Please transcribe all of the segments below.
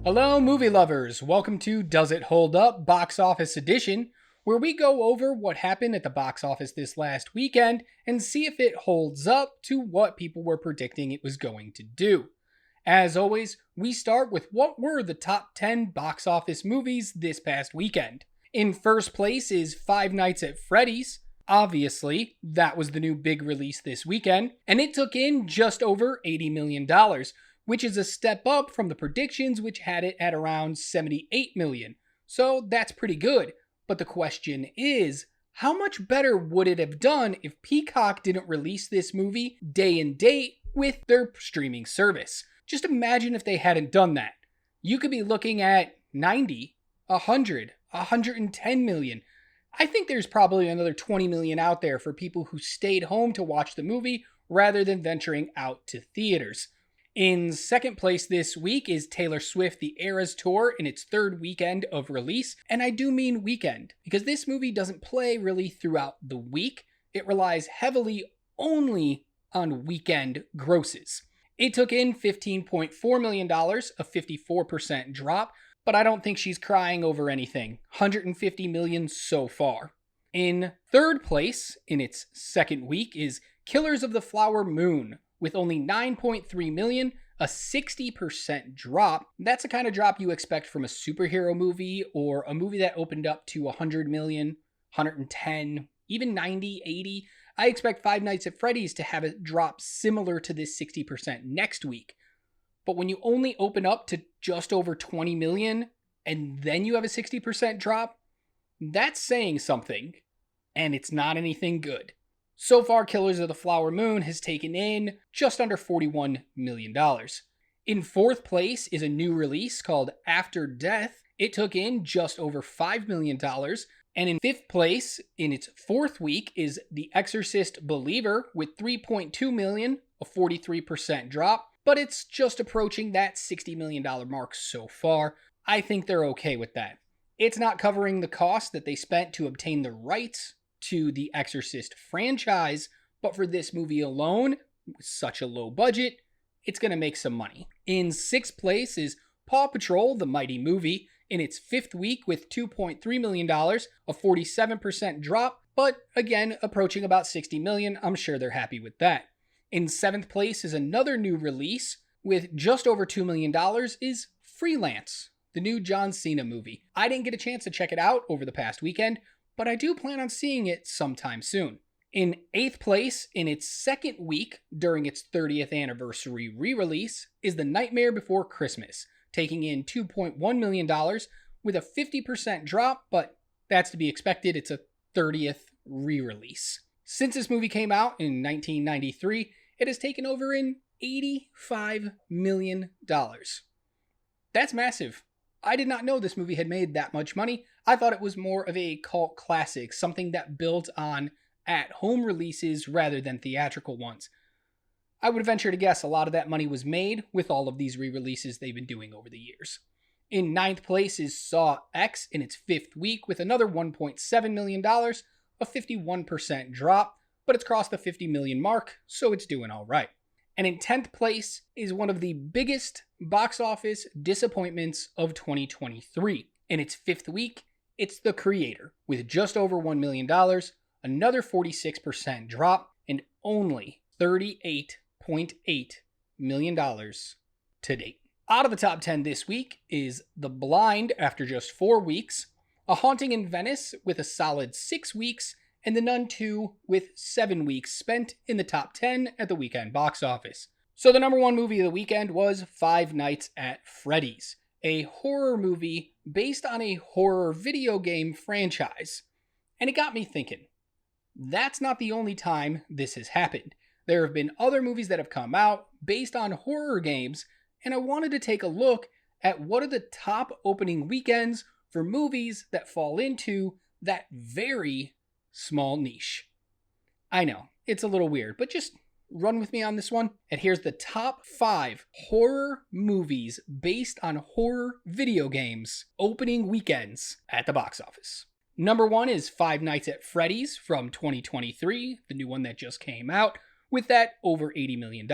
Hello, movie lovers. Welcome to Does It Hold Up Box Office Edition, where we go over what happened at the box office this last weekend and see if it holds up to what people were predicting it was going to do. As always, we start with what were the top 10 box office movies this past weekend. In first place is Five Nights at Freddy's. Obviously, that was the new big release this weekend, and it took in just over $80 million, which is a step up from the predictions which had it at around $78 million. So that's pretty good. But the question is, how much better would it have done if Peacock didn't release this movie day and date with their streaming service? Just imagine if they hadn't done that. You could be looking at 90, 100, 110 million. I think there's probably another 20 million out there for people who stayed home to watch the movie rather than venturing out to theaters. In second place this week is Taylor Swift The Eras Tour in its third weekend of release, and I do mean weekend, because this movie doesn't play really throughout the week. It relies heavily only on weekend grosses. It took in $15.4 million, a 54% drop, but I don't think she's crying over anything. $150 million so far. In third place, in its second week, is Killers of the Flower Moon, with only 9.3 million, a 60% drop. That's the kind of drop you expect from a superhero movie or a movie that opened up to 100 million, 110, even 90, 80. I expect Five Nights at Freddy's to have a drop similar to this 60% next week. But when you only open up to just over 20 million and then you have a 60% drop, that's saying something, and it's not anything good. So far, Killers of the Flower Moon has taken in just under $41 million. In fourth place is a new release called After Death. It took in just over $5 million. And in fifth place, in its fourth week, is The Exorcist Believer with $3.2 million, a 43% drop. But it's just approaching that $60 million mark so far. I think they're okay with that. It's not covering the cost that they spent to obtain the rights to the Exorcist franchise, but for this movie alone, with such a low budget, it's going to make some money. In sixth place is Paw Patrol, the Mighty Movie, in its fifth week with $2.3 million, a 47% drop, but again, approaching about $60 million. I'm sure they're happy with that. In seventh place is another new release with just over $2 million is Freelance, the new John Cena movie. I didn't get a chance to check it out over the past weekend, but I do plan on seeing it sometime soon. In eighth place, in its second week during its 30th anniversary re-release, is The Nightmare Before Christmas, taking in $2.1 million with a 50% drop, but that's to be expected. It's a 30th re-release. Since this movie came out in 1993, it has taken over in $85 million. That's massive. I did not know this movie had made that much money. I thought it was more of a cult classic, something that built on at-home releases rather than theatrical ones. I would venture to guess a lot of that money was made with all of these re-releases they've been doing over the years. In ninth place is Saw X in its fifth week with another $1.7 million, a 51% drop, but it's crossed the 50 million mark, so it's doing all right. And in 10th place is one of the biggest box office disappointments of 2023. In its fifth week, it's The Creator, with just over $1 million, another 46% drop, and only $38.8 million to date. Out of the top 10 this week is The Blind after just 4 weeks, A Haunting in Venice with a solid 6 weeks, and The Nun 2 with 7 weeks spent in the top 10 at the weekend box office. So the number one movie of the weekend was Five Nights at Freddy's, a horror movie based on a horror video game franchise. And it got me thinking, that's not the only time this has happened. There have been other movies that have come out based on horror games, and I wanted to take a look at what are the top opening weekends for movies that fall into that very small niche. I know, it's a little weird, but just run with me on this one. And here's the top 5 horror movies based on horror video games opening weekends at the box office. Number 1 is Five Nights at Freddy's from 2023, the new one that just came out, with that over $80 million.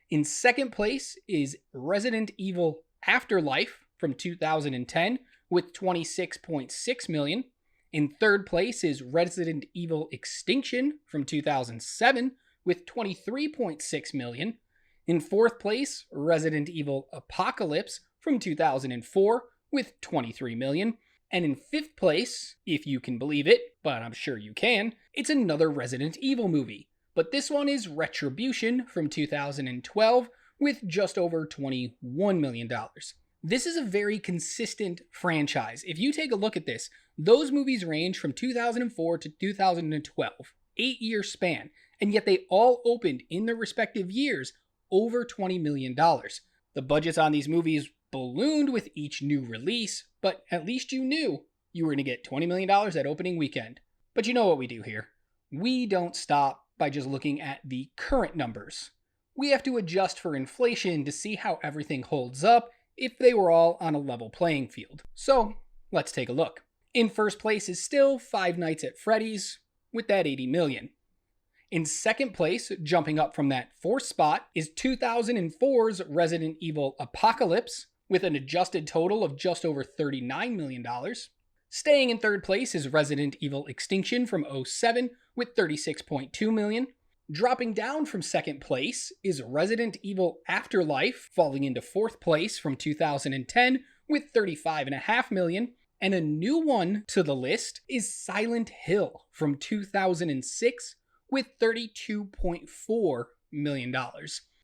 In second place is Resident Evil Afterlife from 2010 with 26.6 million. In third place is Resident Evil Extinction from 2007 with 23.6 million. In fourth place, Resident Evil Apocalypse from 2004 with 23 million. And in fifth place, if you can believe it, but I'm sure you can, it's another Resident Evil movie. But this one is Retribution from 2012 with just over $21 million. This is a very consistent franchise. If you take a look at this, those movies range from 2004 to 2012, 8-year span, and yet they all opened in their respective years over $20 million. The budgets on these movies ballooned with each new release, but at least you knew you were going to get $20 million at opening weekend. But you know what we do here. We don't stop by just looking at the current numbers. We have to adjust for inflation to see how everything holds up if they were all on a level playing field. So let's take a look. In first place is still Five Nights at Freddy's with that 80 million. In second place, jumping up from that fourth spot, is 2004's Resident Evil Apocalypse with an adjusted total of just over $39 million. Staying in third place is Resident Evil Extinction from 2007 with 36.2 million. Dropping down from second place is Resident Evil Afterlife, falling into fourth place from 2010 with 35.5 million. And a new one to the list is Silent Hill from 2006 with $32.4 million.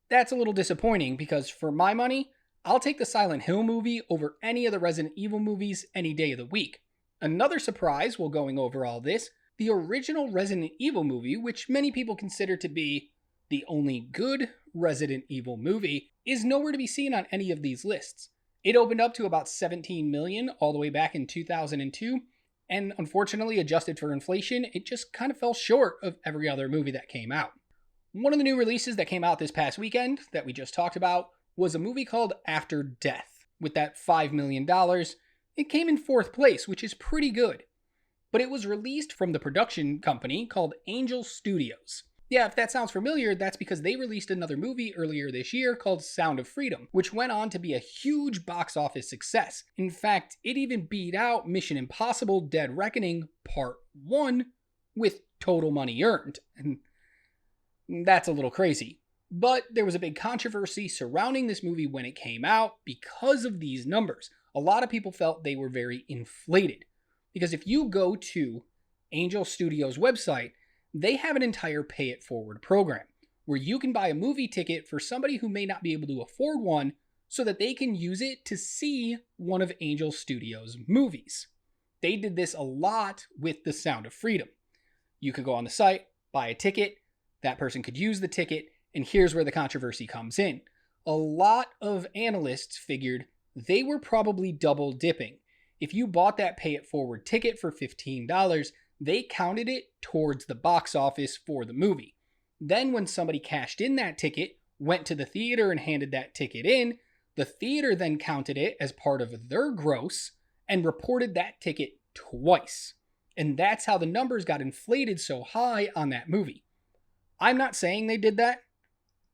That's a little disappointing because for my money, I'll take the Silent Hill movie over any of the Resident Evil movies any day of the week. Another surprise while going over all this, the original Resident Evil movie, which many people consider to be the only good Resident Evil movie, is nowhere to be seen on any of these lists. It opened up to about 17 million all the way back in 2002, and unfortunately, adjusted for inflation, it just kind of fell short of every other movie that came out. One of the new releases that came out this past weekend that we just talked about was a movie called After Death. With that $5 million, it came in fourth place, which is pretty good. But it was released from the production company called Angel Studios. Yeah, if that sounds familiar, that's because they released another movie earlier this year called Sound of Freedom, which went on to be a huge box office success. In fact, it even beat out Mission Impossible Dead Reckoning Part 1 with total money earned. And that's a little crazy. But there was a big controversy surrounding this movie when it came out because of these numbers. A lot of people felt they were very inflated. Because if you go to Angel Studios' website, they have an entire pay it forward program where you can buy a movie ticket for somebody who may not be able to afford one so that they can use it to see one of Angel Studios' movies. They did this a lot with The Sound of Freedom. You could go on the site, buy a ticket, that person could use the ticket, and here's where the controversy comes in. A lot of analysts figured they were probably double dipping. If you bought that pay it forward ticket for $15, they counted it towards the box office for the movie. Then when somebody cashed in that ticket, went to the theater and handed that ticket in, the theater then counted it as part of their gross and reported that ticket twice. And that's how the numbers got inflated so high on that movie. I'm not saying they did that.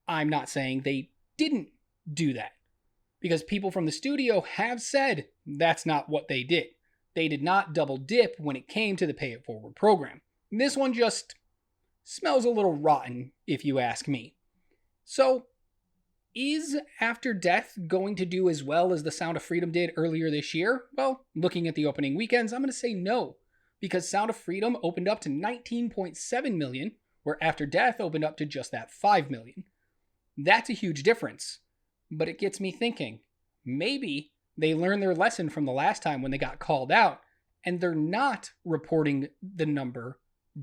I'm not saying they didn't do that. Because people from the studio have said that's not what they did. They did not double dip when it came to the pay it forward program. This one just smells a little rotten, if you ask me. So, is After Death going to do as well as The Sound of Freedom did earlier this year? Well, looking at the opening weekends, I'm going to say no. Because Sound of Freedom opened up to 19.7 million, where After Death opened up to just that 5 million. That's a huge difference. But it gets me thinking, maybe they learned their lesson from the last time when they got called out, and they're not reporting the number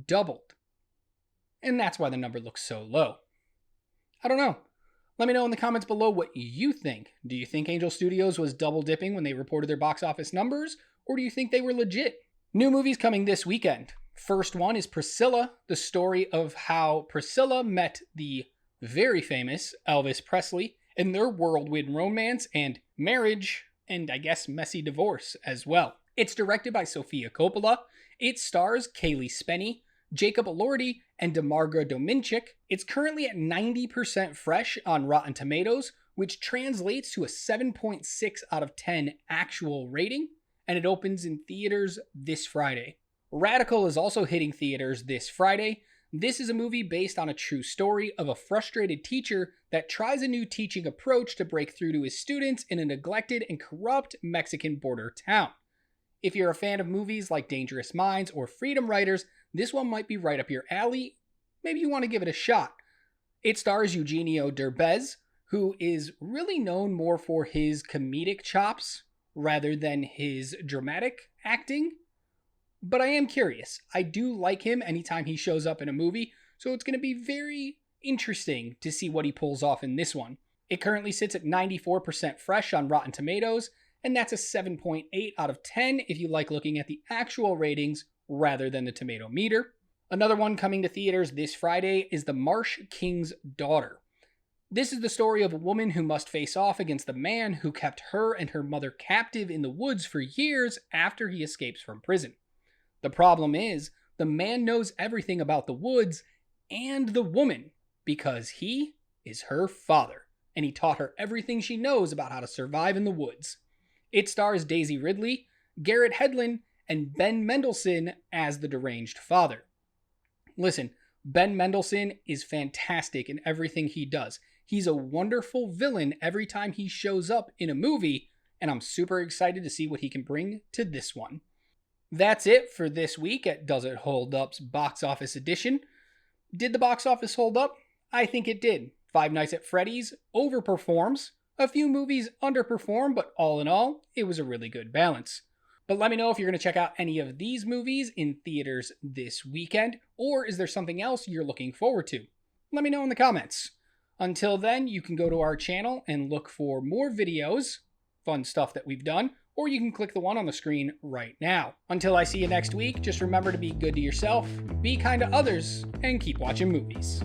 doubled. And that's why the number looks so low. I don't know. Let me know in the comments below what you think. Do you think Angel Studios was double dipping when they reported their box office numbers, or do you think they were legit? New movies coming this weekend. First one is Priscilla, the story of how Priscilla met the very famous Elvis Presley in their whirlwind romance and marriage, and I guess messy divorce as well. It's directed by Sofia Coppola. It stars Kaylee Spenny, Jacob Elordi, and Demarga Dominchik. It's currently at 90% fresh on Rotten Tomatoes, which translates to a 7.6 out of 10 actual rating, and it opens in theaters this Friday. Radical is also hitting theaters this Friday. This is a movie based on a true story of a frustrated teacher that tries a new teaching approach to break through to his students in a neglected and corrupt Mexican border town. If you're a fan of movies like Dangerous Minds or Freedom Writers, this one might be right up your alley. Maybe you want to give it a shot. It stars Eugenio Derbez, who is really known more for his comedic chops rather than his dramatic acting. But I am curious. I do like him anytime he shows up in a movie, so it's going to be very interesting to see what he pulls off in this one. It currently sits at 94% fresh on Rotten Tomatoes, and that's a 7.8 out of 10 if you like looking at the actual ratings rather than the tomato meter. Another one coming to theaters this Friday is The Marsh King's Daughter. This is the story of a woman who must face off against the man who kept her and her mother captive in the woods for years after he escapes from prison. The problem is, the man knows everything about the woods and the woman because he is her father, and he taught her everything she knows about how to survive in the woods. It stars Daisy Ridley, Garrett Hedlund, and Ben Mendelsohn as the deranged father. Listen, Ben Mendelsohn is fantastic in everything he does. He's a wonderful villain every time he shows up in a movie, and I'm super excited to see what he can bring to this one. That's it for this week at Does It Hold Up's Box Office Edition. Did the box office hold up? I think it did. Five Nights at Freddy's overperforms. A few movies underperform, but all in all, it was a really good balance. But let me know if you're going to check out any of these movies in theaters this weekend, or is there something else you're looking forward to? Let me know in the comments. Until then, you can go to our channel and look for more videos, fun stuff that we've done, or you can click the one on the screen right now. Until I see you next week, just remember to be good to yourself, be kind to others, and keep watching movies.